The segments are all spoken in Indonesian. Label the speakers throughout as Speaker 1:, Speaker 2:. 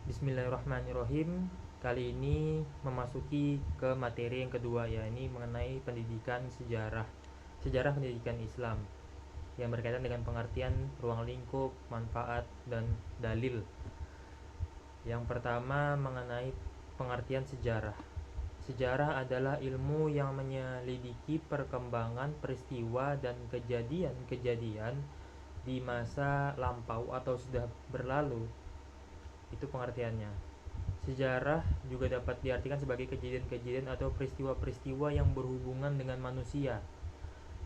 Speaker 1: Bismillahirrahmanirrahim. Kali ini memasuki ke materi yang kedua, ya, ini mengenai pendidikan sejarah pendidikan Islam yang berkaitan dengan pengertian ruang lingkup, manfaat, dan dalil. Yang pertama mengenai pengertian sejarah. Sejarah adalah ilmu yang menyelidiki perkembangan peristiwa dan kejadian-kejadian di masa lampau atau sudah berlalu. Itu pengertiannya. Sejarah juga dapat diartikan sebagai kejadian-kejadian atau peristiwa-peristiwa yang berhubungan dengan manusia,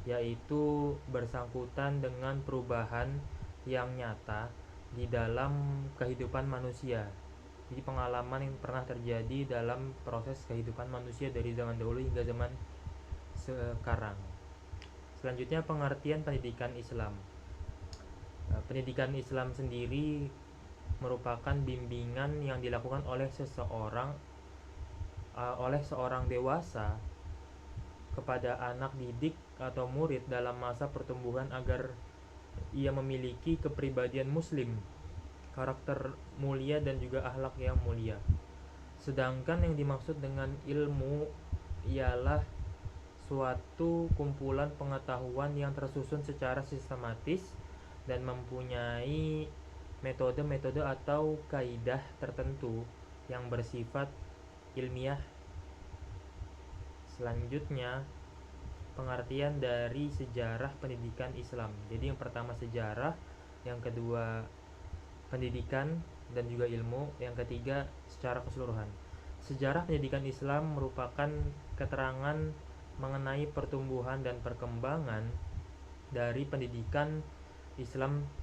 Speaker 1: yaitu bersangkutan dengan perubahan yang nyata di dalam kehidupan manusia. Jadi pengalaman yang pernah terjadi dalam proses kehidupan manusia dari zaman dahulu hingga zaman sekarang. Selanjutnya pengertian pendidikan Islam. Pendidikan Islam sendiri merupakan bimbingan yang dilakukan oleh seorang dewasa kepada anak didik atau murid dalam masa pertumbuhan agar ia memiliki kepribadian muslim, karakter mulia dan juga akhlak yang mulia. Sedangkan yang dimaksud dengan ilmu ialah suatu kumpulan pengetahuan yang tersusun secara sistematis dan mempunyai metode-metode atau kaidah tertentu yang bersifat ilmiah. Selanjutnya, pengertian dari sejarah pendidikan Islam. Jadi yang pertama sejarah, yang kedua pendidikan dan juga ilmu, yang ketiga secara keseluruhan. Sejarah pendidikan Islam merupakan keterangan mengenai pertumbuhan dan perkembangan dari pendidikan Islam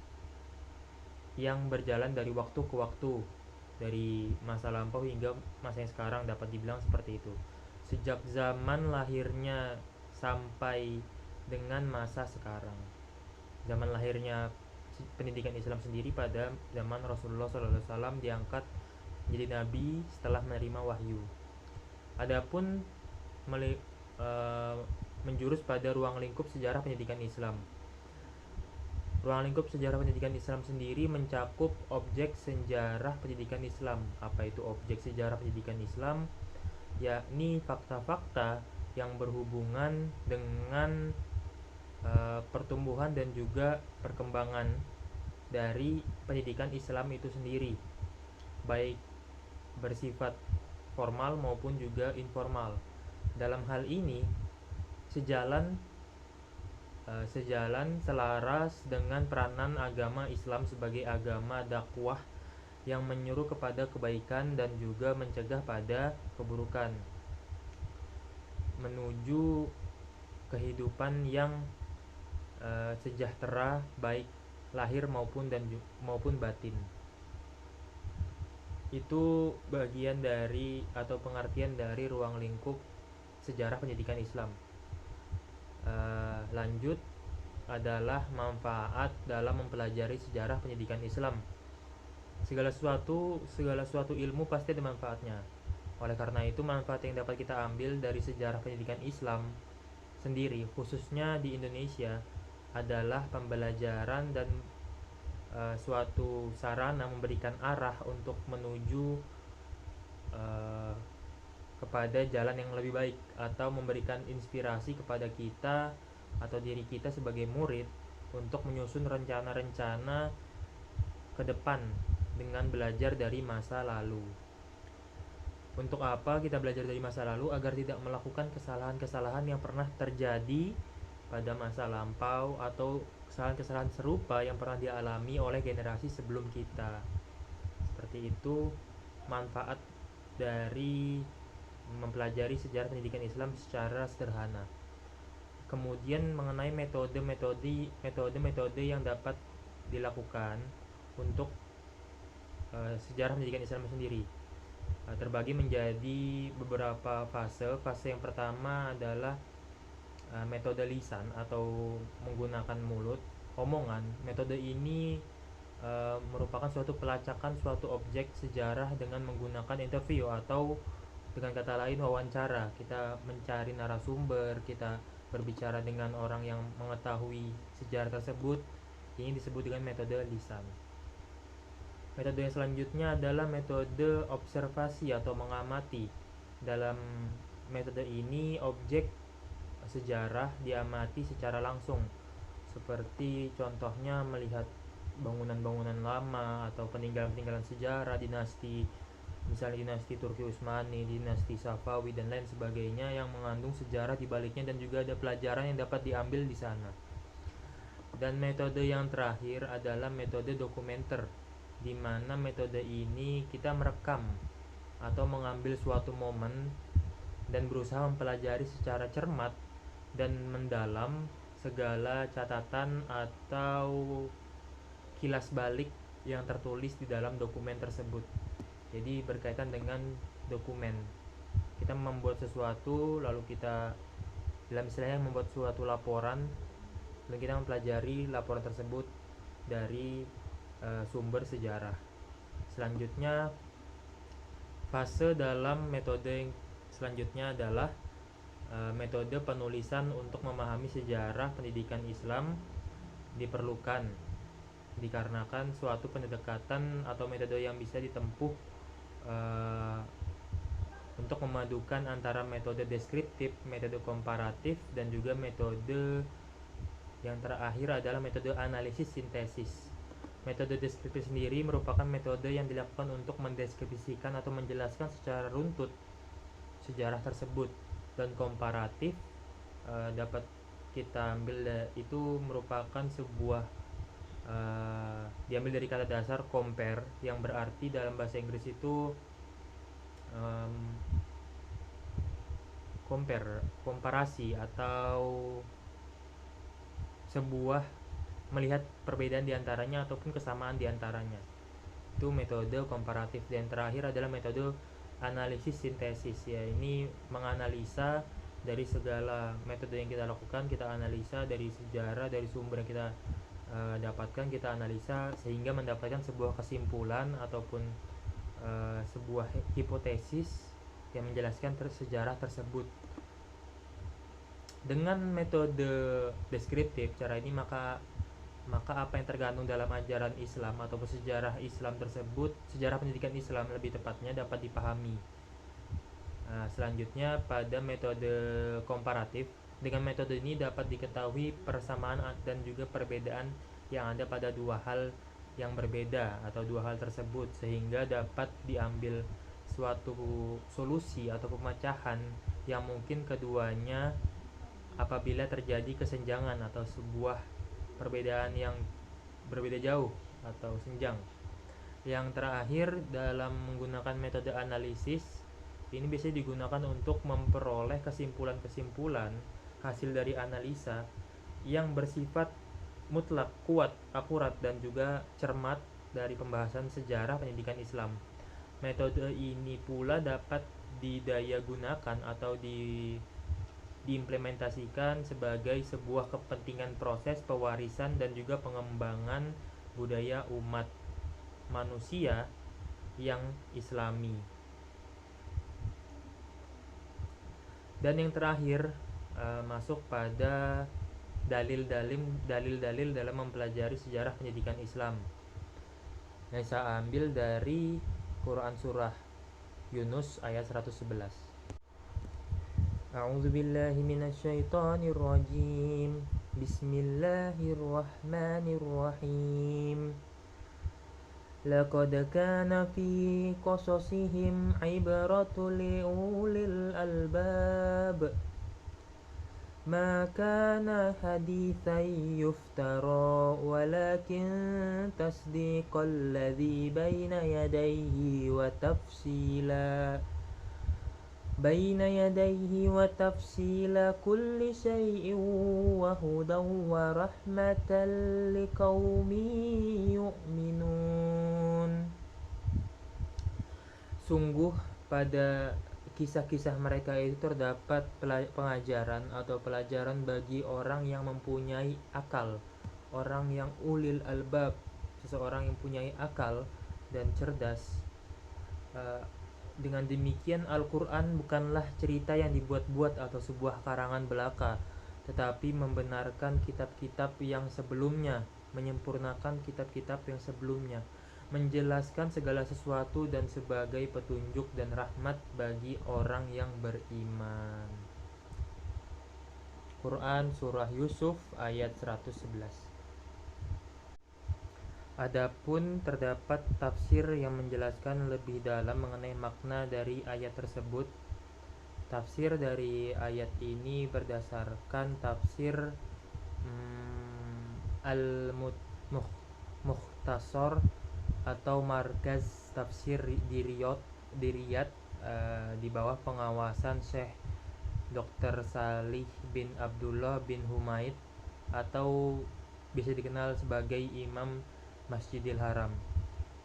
Speaker 1: yang berjalan dari waktu ke waktu, dari masa lampau hingga masa yang sekarang, dapat dibilang seperti itu. Sejak zaman lahirnya sampai dengan masa sekarang. Zaman lahirnya pendidikan Islam sendiri pada zaman Rasulullah SAW diangkat menjadi nabi setelah menerima wahyu. Adapun menjurus pada ruang lingkup sejarah pendidikan Islam. Ruang lingkup sejarah pendidikan Islam sendiri mencakup objek sejarah pendidikan Islam. Apa itu objek sejarah pendidikan Islam? Yakni fakta-fakta yang berhubungan dengan pertumbuhan dan juga perkembangan dari pendidikan Islam itu sendiri, baik bersifat formal maupun juga informal. Dalam hal ini sejalan selaras dengan peranan agama Islam sebagai agama dakwah yang menyuruh kepada kebaikan dan juga mencegah pada keburukan, menuju kehidupan yang sejahtera baik lahir maupun batin. Itu bagian dari atau pengertian dari ruang lingkup sejarah pendidikan Islam. Lanjut adalah manfaat dalam mempelajari sejarah pendidikan Islam. Segala suatu ilmu pasti ada manfaatnya. Oleh karena itu, manfaat yang dapat kita ambil dari sejarah pendidikan Islam sendiri, khususnya di Indonesia, adalah pembelajaran dan suatu sarana memberikan arah untuk menuju kepada jalan yang lebih baik, atau memberikan inspirasi kepada kita atau diri kita sebagai murid untuk menyusun rencana-rencana ke depan dengan belajar dari masa lalu. Untuk apa kita belajar dari masa lalu? Agar tidak melakukan kesalahan-kesalahan yang pernah terjadi pada masa lampau atau kesalahan-kesalahan serupa yang pernah dialami oleh generasi sebelum kita. Seperti itu manfaat dari mempelajari sejarah pendidikan Islam secara sederhana. Kemudian mengenai metode-metode yang dapat dilakukan untuk sejarah pendidikan Islam sendiri, terbagi menjadi beberapa fase. Fase yang pertama adalah metode lisan atau menggunakan mulut, omongan. Metode ini merupakan suatu pelacakan suatu objek sejarah dengan menggunakan interview, atau dengan kata lain wawancara. Kita mencari narasumber, kita berbicara dengan orang yang mengetahui sejarah tersebut. Ini disebut dengan metode lisan. Metode yang selanjutnya adalah metode observasi atau mengamati. Dalam metode ini objek sejarah diamati secara langsung, seperti contohnya melihat bangunan-bangunan lama atau peninggalan-peninggalan sejarah dinasti, misalnya dinasti Turki Utsmani, dinasti Safawi dan lain sebagainya yang mengandung sejarah di baliknya dan juga ada pelajaran yang dapat diambil di sana. Dan metode yang terakhir adalah metode dokumenter, di mana metode ini kita merekam atau mengambil suatu momen dan berusaha mempelajari secara cermat dan mendalam segala catatan atau kilas balik yang tertulis di dalam dokumen tersebut. Jadi berkaitan dengan dokumen. Kita membuat sesuatu, lalu kita dalam istilahnya membuat suatu laporan, dan kita mempelajari laporan tersebut dari sumber sejarah. Selanjutnya, fase dalam metode selanjutnya adalah metode penulisan untuk memahami sejarah pendidikan Islam diperlukan dikarenakan suatu pendekatan atau metode yang bisa ditempuh untuk memadukan antara metode deskriptif, metode komparatif, dan juga metode yang terakhir adalah metode analisis sintesis. Metode deskriptif sendiri merupakan metode yang dilakukan untuk mendeskripsikan atau menjelaskan secara runtut sejarah tersebut, dan komparatif dapat kita ambil itu merupakan sebuah diambil dari kata dasar compare yang berarti dalam bahasa Inggris itu komparasi atau sebuah melihat perbedaan diantaranya ataupun kesamaan diantaranya. Itu metode komparatif. Dan terakhir adalah metode analisis sintesis, ya ini menganalisa dari segala metode yang kita lakukan, kita analisa dari sejarah, dari sumber yang kita dapatkan, kita analisa sehingga mendapatkan sebuah kesimpulan ataupun sebuah hipotesis yang menjelaskan sejarah tersebut. Dengan metode deskriptif cara ini maka apa yang tergantung dalam ajaran Islam ataupun sejarah Islam tersebut, sejarah pendidikan Islam lebih tepatnya, dapat dipahami. Selanjutnya pada metode komparatif, dengan metode ini dapat diketahui persamaan dan juga perbedaan yang ada pada dua hal yang berbeda atau dua hal tersebut, sehingga dapat diambil suatu solusi atau pemecahan yang mungkin keduanya apabila terjadi kesenjangan atau sebuah perbedaan yang berbeda jauh atau senjang. Yang terakhir, dalam menggunakan metode analisis ini biasanya digunakan untuk memperoleh kesimpulan-kesimpulan hasil dari analisa yang bersifat mutlak, kuat, akurat, dan juga cermat dari pembahasan sejarah pendidikan Islam. Metode ini pula dapat didayagunakan atau diimplementasikan sebagai sebuah kepentingan proses pewarisan dan juga pengembangan budaya umat manusia yang Islami. Dan yang terakhir masuk pada dalil-dalil dalam mempelajari sejarah pendidikan Islam yang saya ambil dari Quran surah Yunus ayat 111. A'udzu billahi minasyaitonir rajim. Bismillahirrahmanirrahim. Laqad kana fi qasasihim ibratun liulil albab. Ma kana hadithan yuftara walakin tasdiqal ladzi baina yadayhi wa tafsila kulli syai'in wa hudan wa rahmatan liqaumin yu'minun. Sungguh pada kisah-kisah mereka itu terdapat pengajaran atau pelajaran bagi orang yang mempunyai akal, orang yang ulil albab, seseorang yang mempunyai akal dan cerdas. Dengan demikian Al-Quran bukanlah cerita yang dibuat-buat atau sebuah karangan belaka, tetapi membenarkan kitab-kitab yang sebelumnya, menyempurnakan kitab-kitab yang sebelumnya, menjelaskan segala sesuatu dan sebagai petunjuk dan rahmat bagi orang yang beriman. Quran Surah Yusuf ayat 111. Adapun terdapat tafsir yang menjelaskan lebih dalam mengenai makna dari ayat tersebut. Tafsir dari ayat ini berdasarkan tafsir Al-Mukhtasar atau Markaz Tafsir di Riyadh di bawah pengawasan Syekh Dr. Salih bin Abdullah bin Humaid atau bisa dikenal sebagai Imam Masjidil Haram.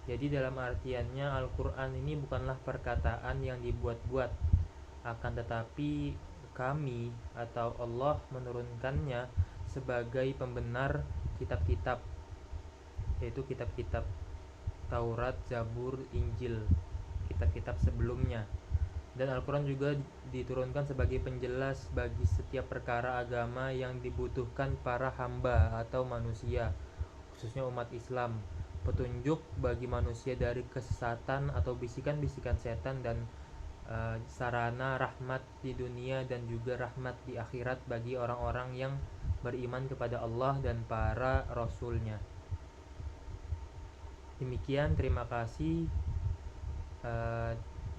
Speaker 1: Jadi dalam artiannya Al-Quran ini bukanlah perkataan yang dibuat-buat, akan tetapi kami atau Allah menurunkannya sebagai pembenar kitab-kitab, yaitu kitab-kitab Taurat, Zabur, Injil, kitab-kitab sebelumnya. Dan Al-Quran juga diturunkan sebagai penjelas bagi setiap perkara agama yang dibutuhkan para hamba atau manusia, khususnya umat Islam, petunjuk bagi manusia dari kesesatan atau bisikan-bisikan setan, dan sarana rahmat di dunia dan juga rahmat di akhirat bagi orang-orang yang beriman kepada Allah dan para Rasulnya. Demikian, terima kasih.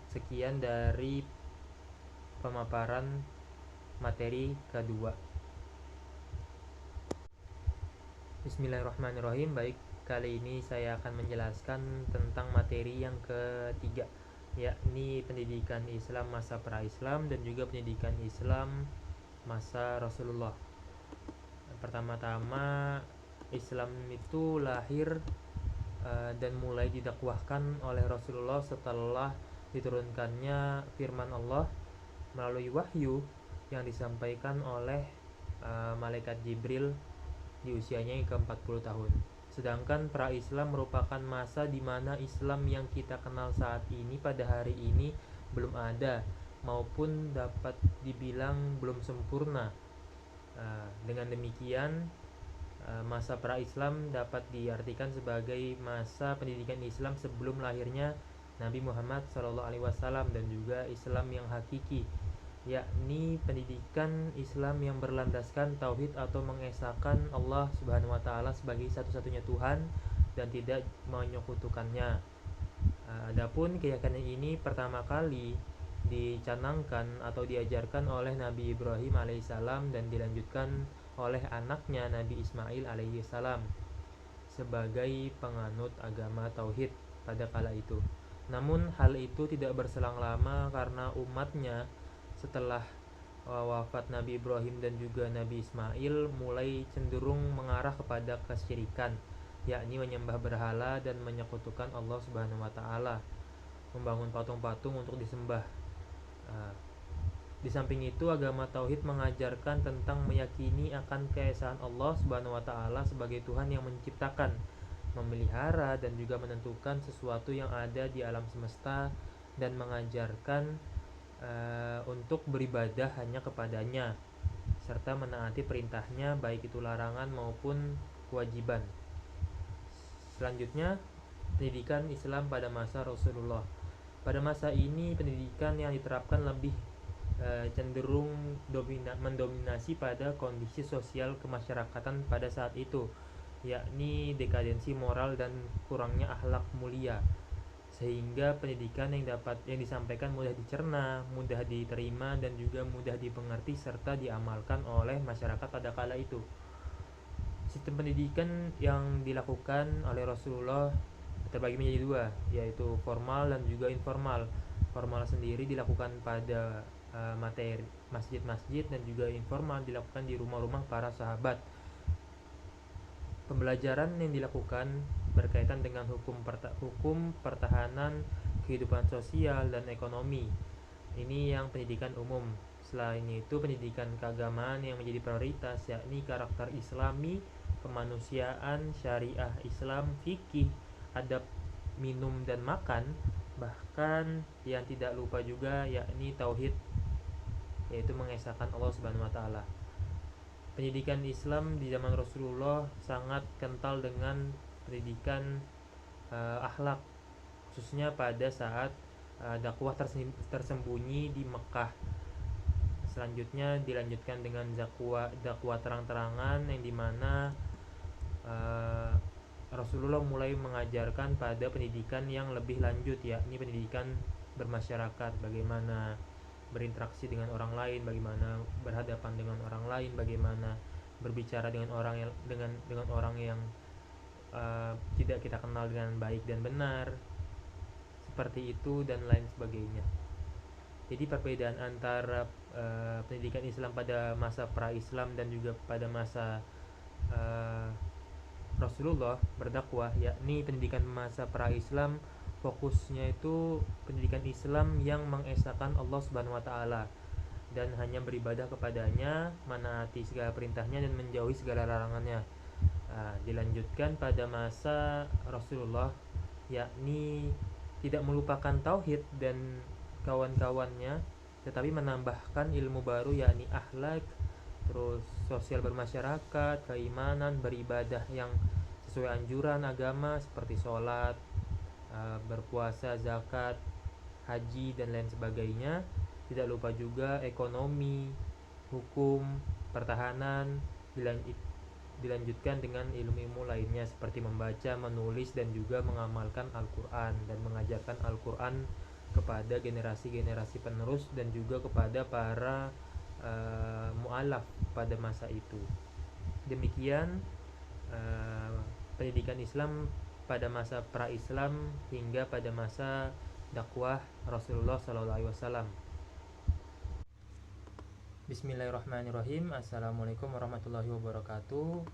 Speaker 1: Sekian dari pemaparan materi kedua. Bismillahirrahmanirrahim. Baik, kali ini saya akan menjelaskan tentang materi yang ketiga, yakni pendidikan Islam masa pra-Islam dan juga pendidikan Islam masa Rasulullah. Pertama-tama, Islam itu lahir dan mulai didakwahkan oleh Rasulullah setelah diturunkannya firman Allah melalui wahyu yang disampaikan oleh malaikat Jibril di usianya yang ke-40 tahun. Sedangkan pra-Islam merupakan masa di mana Islam yang kita kenal saat ini pada hari ini belum ada, maupun dapat dibilang belum sempurna. Dengan demikian, masa pra-Islam dapat diartikan sebagai masa pendidikan Islam sebelum lahirnya Nabi Muhammad SAW dan juga Islam yang hakiki, yakni pendidikan Islam yang berlandaskan tauhid atau mengesahkan Allah Subhanahu wa taala sebagai satu-satunya Tuhan dan tidak menyekutukannya. Adapun keyakinan ini pertama kali dicanangkan atau diajarkan oleh Nabi Ibrahim alaihissalam dan dilanjutkan oleh anaknya Nabi Ismail alaihissalam sebagai penganut agama tauhid pada kala itu. Namun hal itu tidak berselang lama karena umatnya setelah wafat Nabi Ibrahim dan juga Nabi Ismail mulai cenderung mengarah kepada kesyirikan, yakni menyembah berhala dan menyekutukan Allah Subhanahu wa taala, membangun patung-patung untuk disembah. Di samping itu, agama tauhid mengajarkan tentang meyakini akan keesaan Allah Subhanahu wa taala sebagai Tuhan yang menciptakan, memelihara dan juga menentukan sesuatu yang ada di alam semesta, dan mengajarkan untuk beribadah hanya kepadanya serta menaati perintahnya baik itu larangan maupun kewajiban. Selanjutnya, pendidikan Islam pada masa Rasulullah. Pada masa ini pendidikan yang diterapkan lebih cenderung mendominasi pada kondisi sosial kemasyarakatan pada saat itu, yakni dekadensi moral dan kurangnya akhlak mulia, sehingga pendidikan yang disampaikan mudah dicerna, mudah diterima dan juga mudah dimengerti serta diamalkan oleh masyarakat pada kala itu. Sistem pendidikan yang dilakukan oleh Rasulullah terbagi menjadi dua, yaitu formal dan juga informal. Formal sendiri dilakukan pada materi masjid-masjid dan juga informal dilakukan di rumah-rumah para sahabat. Pembelajaran yang dilakukan berkaitan dengan hukum pertahanan, kehidupan sosial dan ekonomi. Ini yang pendidikan umum. Selain itu, pendidikan keagamaan yang menjadi prioritas, yakni karakter Islami, kemanusiaan, syariah Islam, fikih, adab minum dan makan, bahkan yang tidak lupa juga yakni tauhid, yaitu mengesahkan Allah Subhanahu wa taala. Pendidikan Islam di zaman Rasulullah sangat kental dengan pendidikan akhlak, khususnya pada saat dakwah tersembunyi di Mekah. Selanjutnya dilanjutkan dengan dakwah terang-terangan, yang dimana Rasulullah mulai mengajarkan pada pendidikan yang lebih lanjut, yakni pendidikan bermasyarakat, bagaimana berinteraksi dengan orang lain, bagaimana berhadapan dengan orang lain, bagaimana berbicara dengan orang yang tidak kita kenal dengan baik dan benar, seperti itu dan lain sebagainya. Jadi perbedaan antara pendidikan Islam pada masa pra-Islam dan juga pada masa Rasulullah berdakwah, yakni pendidikan masa pra-Islam fokusnya itu pendidikan Islam yang mengesahkan Allah Subhanahu wa taala dan hanya beribadah kepadanya, menaati segala perintahnya dan menjauhi segala larangannya. Dilanjutkan pada masa Rasulullah, yakni tidak melupakan tauhid dan kawan-kawannya, tetapi menambahkan ilmu baru, yakni akhlak, terus sosial bermasyarakat, keimanan, beribadah yang sesuai anjuran agama seperti sholat, berpuasa, zakat, haji dan lain sebagainya. Tidak lupa juga ekonomi, hukum, pertahanan, dilanjutkan dengan ilmu-ilmu lainnya seperti membaca, menulis dan juga mengamalkan Al-Quran dan mengajarkan Al-Quran kepada generasi-generasi penerus dan juga kepada para mu'alaf pada masa itu. Demikian pendidikan Islam pada masa pra-Islam hingga pada masa dakwah Rasulullah SAW. Bismillahirrahmanirrahim. Assalamualaikum warahmatullahi wabarakatuh.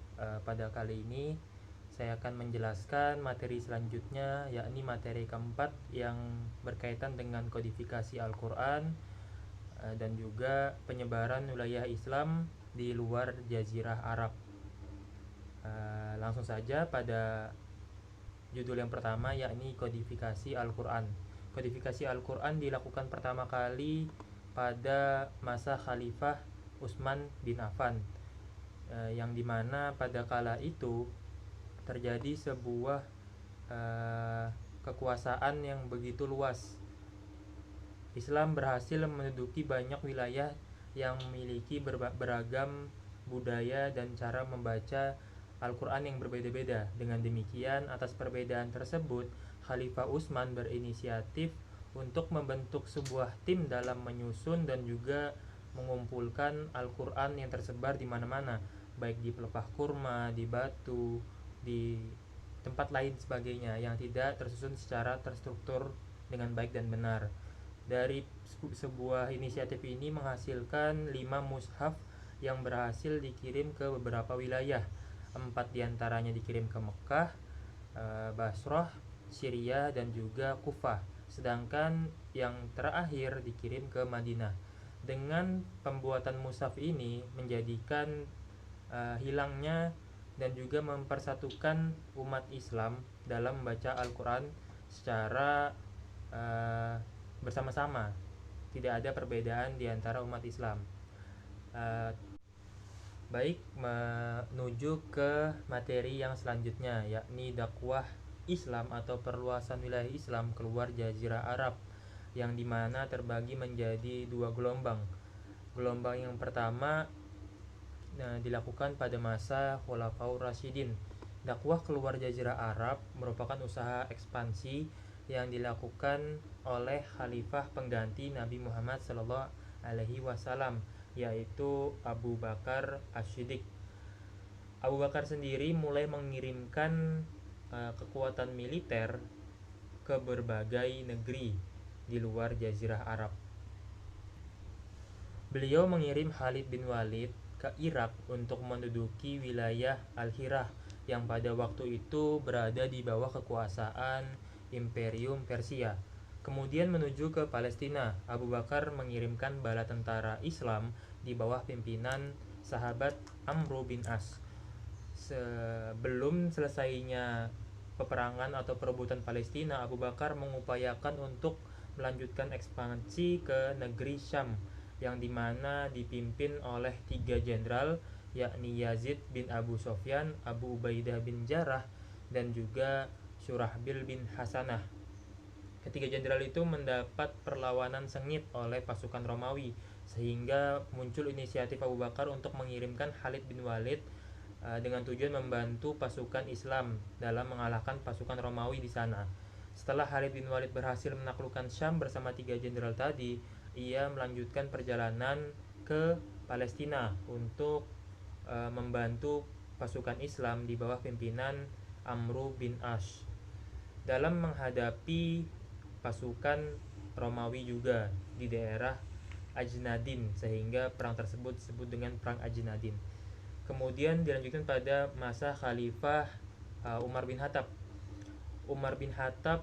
Speaker 1: Pada kali ini saya akan menjelaskan materi selanjutnya, yakni materi keempat yang berkaitan dengan kodifikasi Al-Quran dan juga penyebaran wilayah Islam di luar Jazirah Arab. Langsung saja pada judul yang pertama, yakni kodifikasi Al-Quran. Kodifikasi Al-Quran dilakukan pertama kali pada masa Khalifah Utsman bin Affan, yang dimana pada kala itu terjadi sebuah kekuasaan yang begitu luas. Islam berhasil menduduki banyak wilayah yang memiliki beragam budaya dan cara membaca Al-Quran yang berbeda-beda. Dengan demikian, atas perbedaan tersebut, Khalifah Utsman berinisiatif untuk membentuk sebuah tim dalam menyusun dan juga mengumpulkan Al-Quran yang tersebar di mana-mana, baik di pelepah kurma, di batu, di tempat lain sebagainya, yang tidak tersusun secara terstruktur dengan baik dan benar. Dari sebuah inisiatif ini menghasilkan 5 mushaf yang berhasil dikirim ke beberapa wilayah. 4 diantaranya dikirim ke Mekah, Basrah, Syria dan juga Kufah, sedangkan yang terakhir dikirim ke Madinah. Dengan pembuatan mushaf ini menjadikan hilangnya dan juga mempersatukan umat Islam dalam membaca Al-Quran secara bersama-sama. Tidak ada perbedaan di antara umat Islam. Baik, menuju ke materi yang selanjutnya, yakni dakwah Islam atau perluasan wilayah Islam keluar Jazirah Arab, yang dimana terbagi menjadi 2 gelombang. Gelombang yang pertama dilakukan pada masa Khulafaur Rasyidin. Dakwah keluar Jazirah Arab merupakan usaha ekspansi yang dilakukan oleh khalifah pengganti Nabi Muhammad SAW, yaitu Abu Bakar As-Siddiq. Abu Bakar sendiri mulai mengirimkan kekuatan militer ke berbagai negeri di luar Jazirah Arab. Beliau mengirim Khalid bin Walid ke Irak untuk menduduki wilayah Al-Hirah yang pada waktu itu berada di bawah kekuasaan Imperium Persia. Kemudian menuju ke Palestina. Abu Bakar mengirimkan bala tentara Islam di bawah pimpinan sahabat Amr bin As. Sebelum selesainya peperangan atau perebutan Palestina, Abu Bakar mengupayakan untuk melanjutkan ekspansi ke negeri Syam, yang dimana dipimpin oleh 3 jenderal, yakni Yazid bin Abu Sofyan, Abu Ubaidah bin Jarrah, dan juga Syurahbil bin Hasanah. Ketiga jenderal itu mendapat perlawanan sengit oleh pasukan Romawi, sehingga muncul inisiatif Abu Bakar untuk mengirimkan Khalid bin Walid dengan tujuan membantu pasukan Islam dalam mengalahkan pasukan Romawi di sana. Setelah Khalid bin Walid berhasil menaklukkan Syam bersama tiga jenderal tadi, ia melanjutkan perjalanan ke Palestina untuk membantu pasukan Islam di bawah pimpinan Amru bin Ash dalam menghadapi pasukan Romawi juga di daerah Ajnadin, sehingga perang tersebut disebut dengan perang Ajnadin. Kemudian dilanjutkan pada masa Khalifah Umar bin Khattab. Umar bin Khattab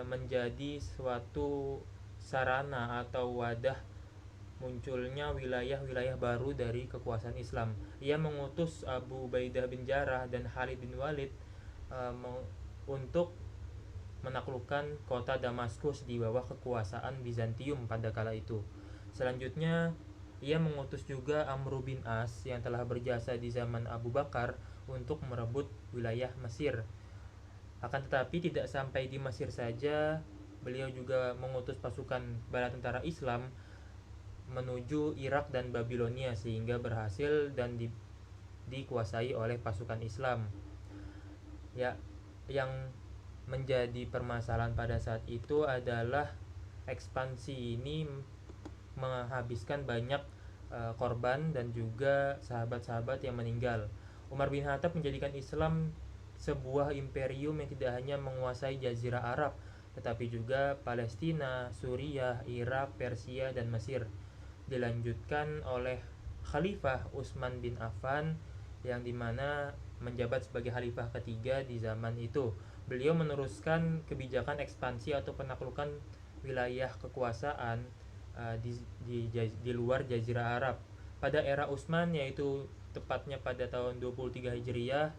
Speaker 1: menjadi suatu sarana atau wadah munculnya wilayah-wilayah baru dari kekuasaan Islam. Ia mengutus Abu Ubaidah bin Jarrah dan Khalid bin Walid untuk menaklukkan kota Damaskus di bawah kekuasaan Bizantium pada kala itu. Selanjutnya, ia mengutus juga Amru bin As yang telah berjasa di zaman Abu Bakar untuk merebut wilayah Mesir. Akan tetapi tidak sampai di Mesir saja, beliau juga mengutus pasukan bala tentara Islam menuju Irak dan Babilonia, sehingga berhasil dan dikuasai oleh pasukan Islam. Ya, yang menjadi permasalahan pada saat itu adalah ekspansi ini menghabiskan banyak korban dan juga sahabat-sahabat yang meninggal. Umar bin Khattab menjadikan Islam sebuah imperium yang tidak hanya menguasai Jazirah Arab, tetapi juga Palestina, Suriah, Irak, Persia, dan Mesir. Dilanjutkan oleh Khalifah Utsman bin Affan yang dimana menjabat sebagai khalifah ketiga di zaman itu. Beliau meneruskan kebijakan ekspansi atau penaklukan wilayah kekuasaan di luar Jazirah Arab. Pada era Utsman, yaitu tepatnya pada tahun 23 Hijriah,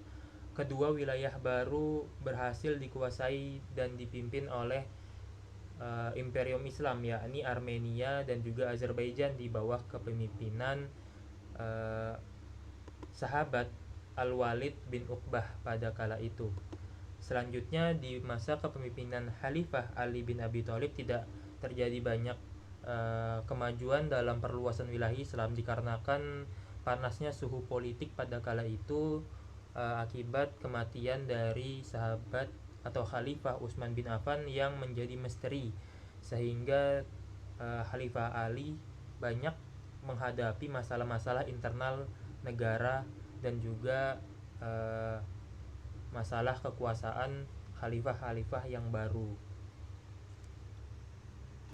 Speaker 1: kedua wilayah baru berhasil dikuasai dan dipimpin oleh Imperium Islam, yakni Armenia dan juga Azerbaijan di bawah kepemimpinan sahabat Al-Walid bin Uqbah pada kala itu. Selanjutnya di masa kepemimpinan Khalifah Ali bin Abi Thalib tidak terjadi banyak kemajuan dalam perluasan wilayah Islam dikarenakan panasnya suhu politik pada kala itu akibat kematian dari sahabat atau Khalifah Utsman bin Affan yang menjadi misteri, sehingga Khalifah Ali banyak menghadapi masalah-masalah internal negara dan juga masalah kekuasaan khalifah-khalifah yang baru.